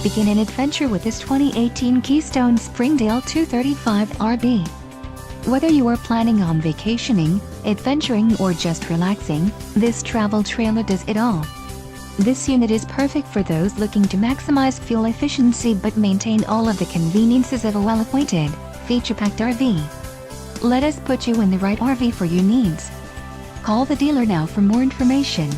Begin an adventure with this 2018 Keystone Springdale 235RB. Whether you are planning on vacationing, adventuring or just relaxing, this travel trailer does it all. This unit is perfect for those looking to maximize fuel efficiency but maintain all of the conveniences of a well-appointed, feature-packed RV. Let us put you in the right RV for your needs. Call the dealer now for more information.